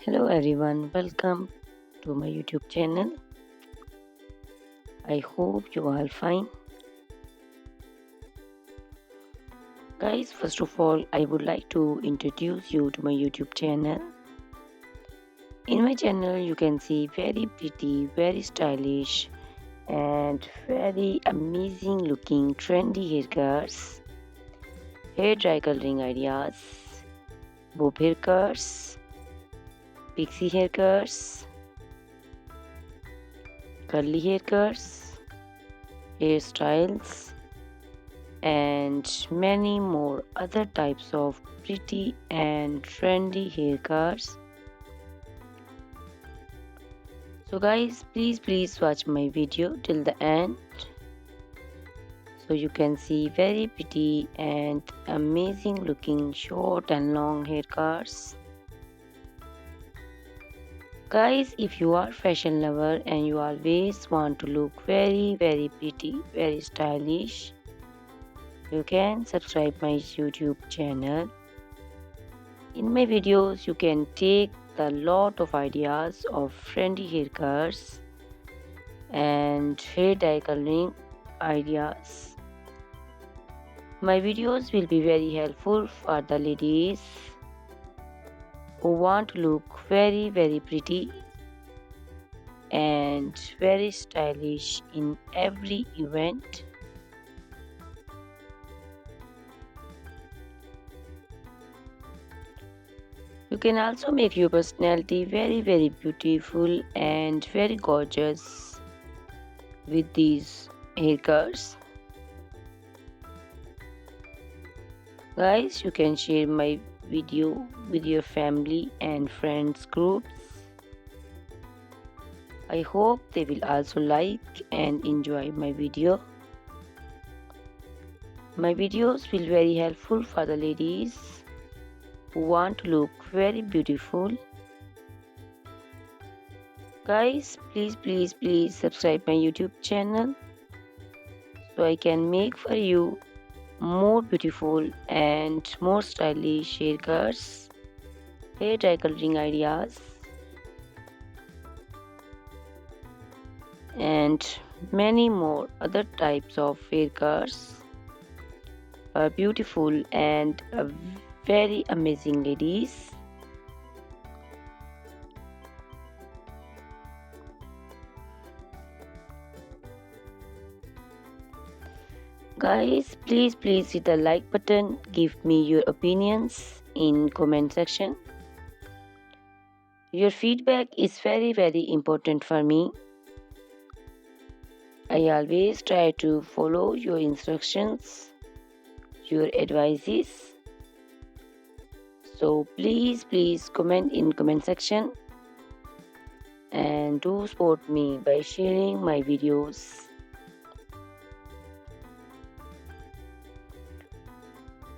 Hello everyone, welcome to my YouTube channel. I hope you are fine. Guys, first of all, I would like to introduce you to my YouTube channel. In my channel, you can see very pretty, very stylish, and very amazing looking trendy haircuts, hair dry coloring ideas, bob haircuts, pixie haircuts, curly haircuts, hairstyles, and many more other types of pretty and trendy haircuts. So guys, please watch my video till the end so you can see very pretty and amazing looking short and long haircuts. Guys, if you are fashion lover and you always want to look very pretty, very stylish, you can subscribe my YouTube channel. In my videos, you can take a lot of ideas of trendy haircuts and hair dye coloring ideas. My videos will be very helpful for the ladies who want to look very pretty and very stylish in every event. You can also make your personality very beautiful and very gorgeous with these haircuts. Guys, you can share my video with your family and friends groups. I hope they will also like and enjoy my video. My videos will very helpful for the ladies who want to look very beautiful. Guys, please subscribe my YouTube channel so I can make for you more beautiful and more stylish haircuts, hair dye coloring ideas, and many more other types of haircuts for beautiful and very amazing ladies. Guys, please hit the like button. Give me your opinions in comment section. Your feedback is very important for me. I always try to follow your instructions, your advices. So please comment in comment section and do support me by sharing my videos.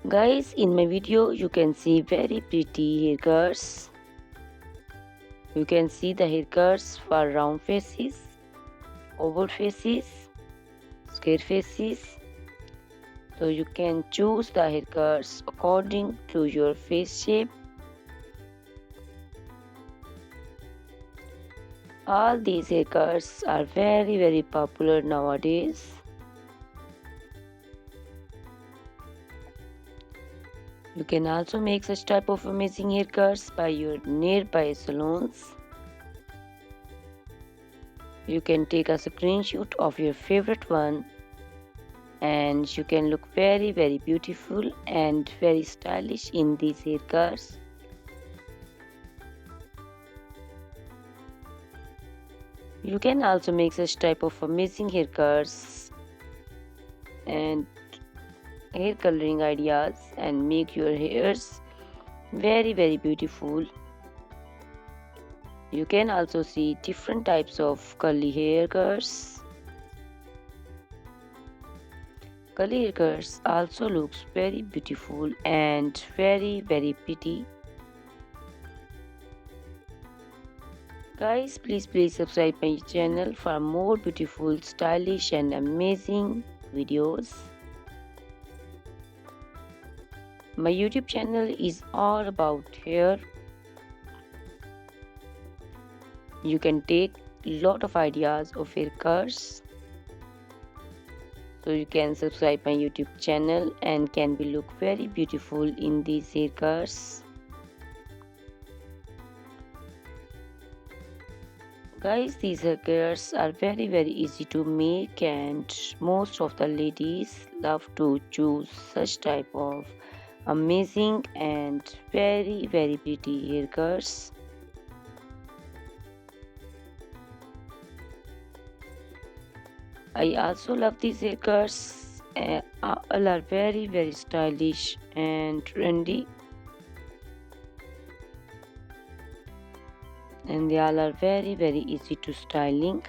Guys, in my video you can see very pretty haircuts. You can see the haircuts for round faces, oval faces, square faces. So you can choose the haircuts according to your face shape. All these haircuts are very popular nowadays. You can also make such type of amazing haircuts by your nearby salons. You can take a screenshot of your favorite one and you can look very beautiful and very stylish in these haircuts. You can also make such type of amazing haircuts and hair coloring ideas and make your hairs very beautiful. You can also see different types of curly haircuts. Curly haircuts also looks very beautiful and very pretty. Guys, please subscribe my channel for more beautiful, stylish and amazing videos. My YouTube channel is all about hair. You can take lot of ideas of haircuts. So you can subscribe my YouTube channel and can be look very beautiful in these haircuts. Guys, these haircuts are very easy to make, and most of the ladies love to choose such type of amazing and very pretty haircuts. I also love these haircuts. All are very stylish and trendy, and they all are very easy to styling.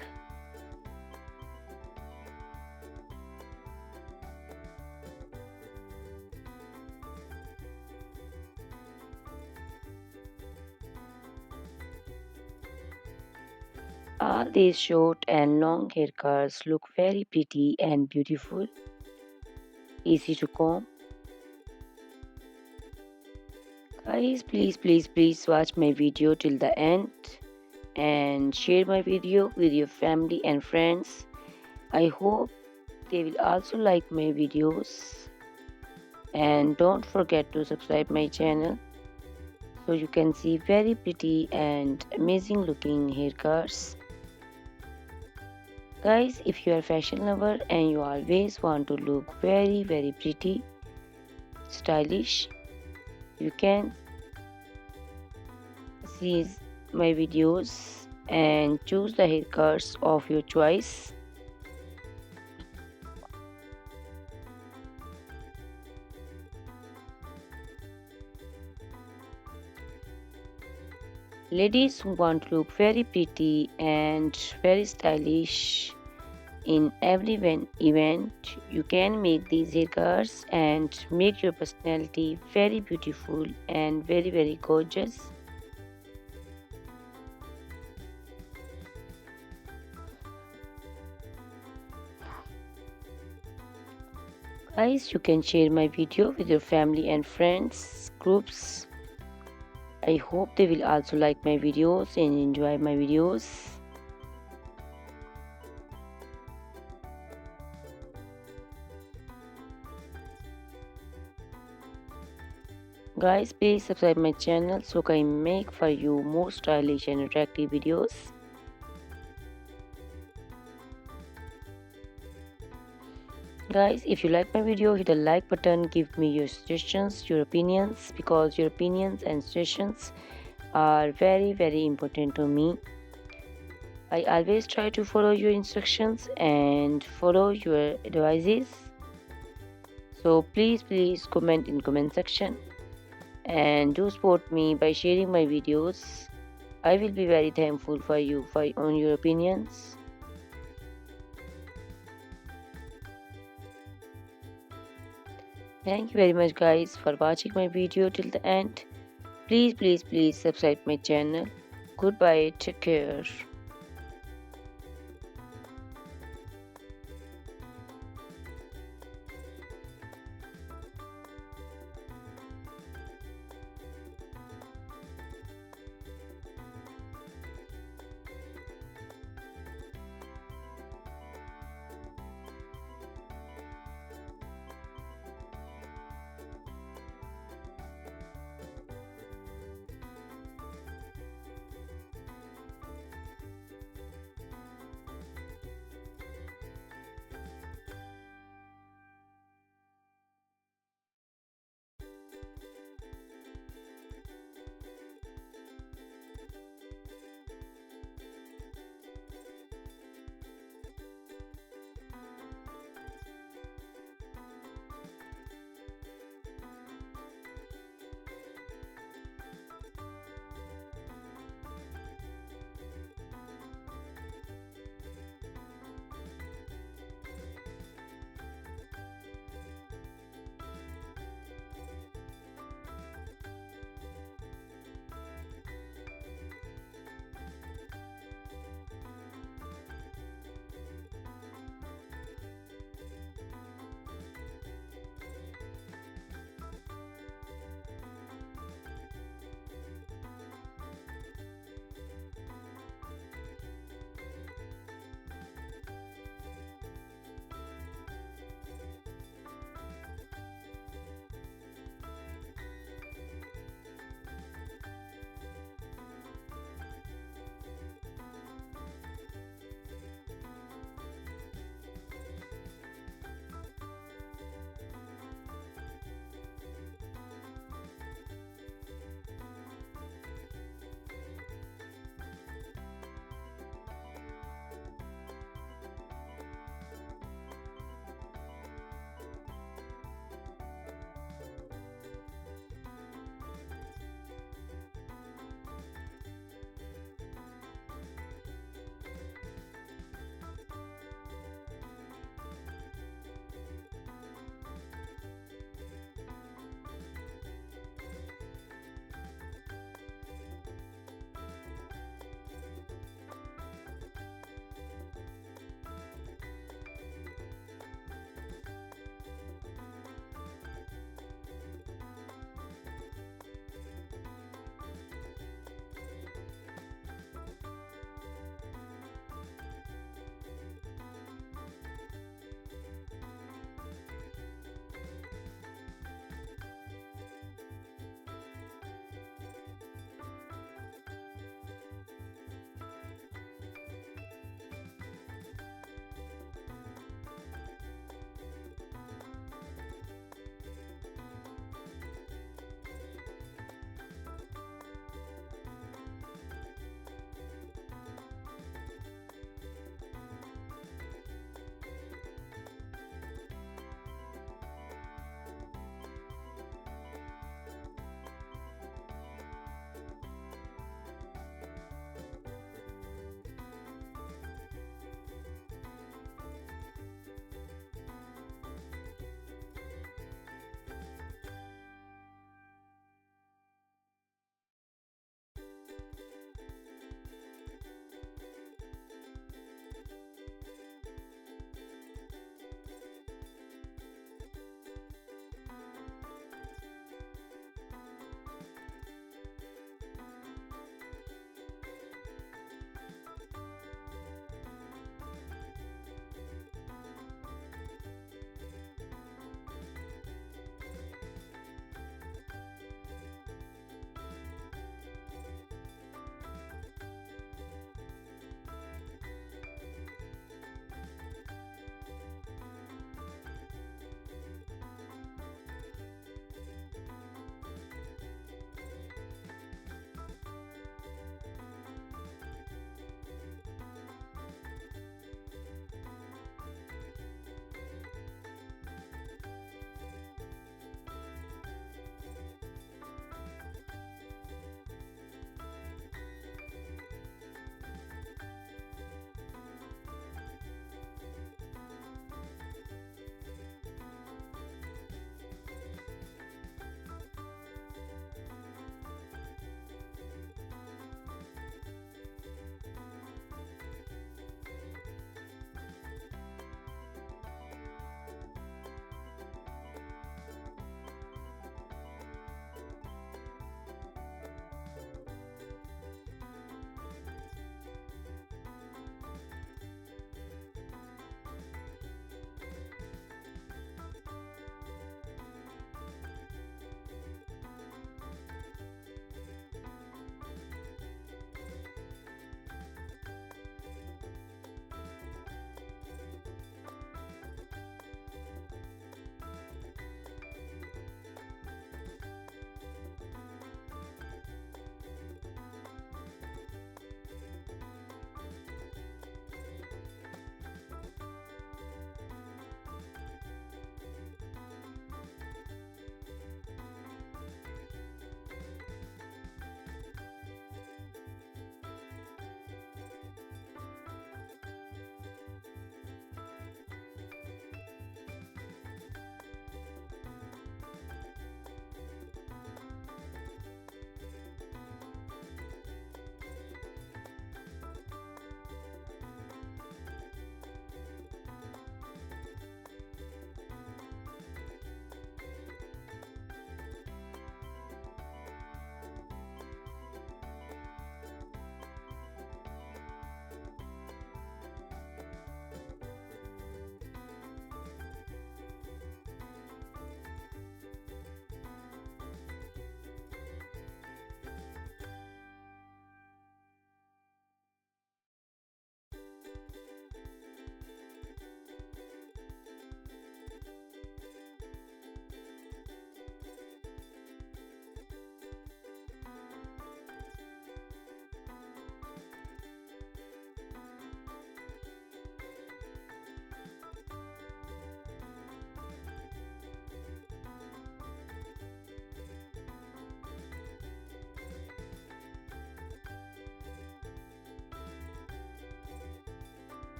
All these short and long haircuts look very pretty and beautiful, easy to comb. Guys, please watch my video till the end and share my video with your family and friends. I hope they will also like my videos, and don't forget to subscribe my channel so you can see very pretty and amazing looking haircuts. Guys, if you are fashion lover and you always want to look very pretty, stylish, you can see my videos and choose the haircuts of your choice. Ladies who want to look very pretty and very stylish in every event, you can make these haircuts and make your personality very beautiful and very gorgeous. Guys, you can share my video with your family and friends groups. I hope they will also like my videos and enjoy my videos. Guys, please subscribe my channel so I can make for you more stylish and attractive videos. Guys, if you like my video, hit the like button, give me your suggestions, your opinions, because your opinions and suggestions are very important to me. I always try to follow your instructions and follow your advices. So please comment in comment section and do support me by sharing my videos. I will be very thankful for you on your opinions. Thank you very much guys for watching my video till the end. Please subscribe my channel. Goodbye, take care.